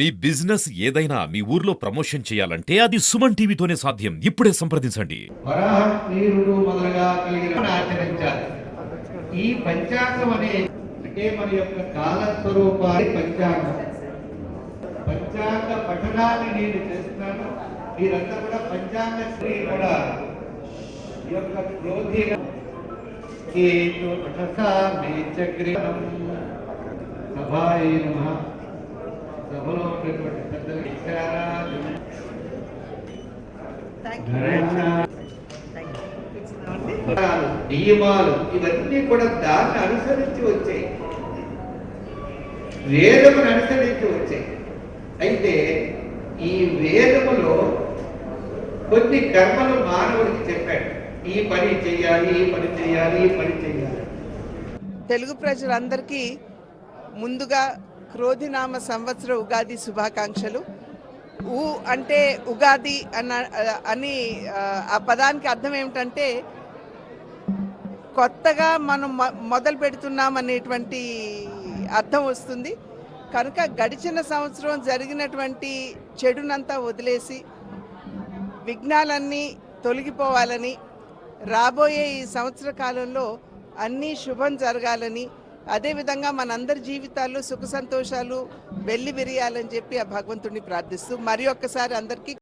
మీ business ఏదైనా మీ ఊర్లో promotion చేయాలంటే అది సుమన్ టీవీతోనే సాధ్యం. ఇప్పుడే సంప్రదించండి. వరాహం నీరుడు మొదలుగా కలిగిన ఆచరించాలి. ఈ పంచాంగం అంటే మన యొక్క కాల స్వరూపాన్ని పంచాంగం. పంచాంగ పఠనాన్ని నేను చేస్తున్నాను. మీరంతా కూడా పంచాంగ శ్రీ కూడా ఈ యొక్క క్రోధిగా కేతు పఠసా మేచగ్రీవం సభాయే నమః. సభలో ఉన్నటువంటి పెద్దలు ఇచ్చారా నియమాలు ఇవన్నీ కూడా దాన్ని అనుసరించి వచ్చాయి, వేదమును అనుసరించి వచ్చాయి. అయితే ఈ వేదములో కొన్ని కర్మలు మానవుడికి చెప్పాడు. ఈ పని చెయ్యాలి, ఈ పని చెయ్యాలి, ఈ పని చెయ్యాలి. తెలుగు ప్రజలందరికీ ముందుగా క్రోధినామ సంవత్సర ఉగాది శుభాకాంక్షలు. ఊ అంటే ఉగాది అని ఆ పదానికి అర్థం ఏమిటంటే కొత్తగా మనం మొదలు పెడుతున్నాం అనేటువంటి అర్థం వస్తుంది. కనుక గడిచిన సంవత్సరం జరిగినటువంటి చెడునంతా వదిలేసి విఘ్నాలన్నీ తొలగిపోవాలని, రాబోయే ఈ సంవత్సర కాలంలో అన్నీ శుభం జరగాలని, అదేవిధంగా మనందరి జీవితాల్లో సుఖ సంతోషాలు వెల్లి విరియాలని చెప్పి ఆ భగవంతుడిని ప్రార్థిస్తూ మరి ఒక్కసారి అందరికీ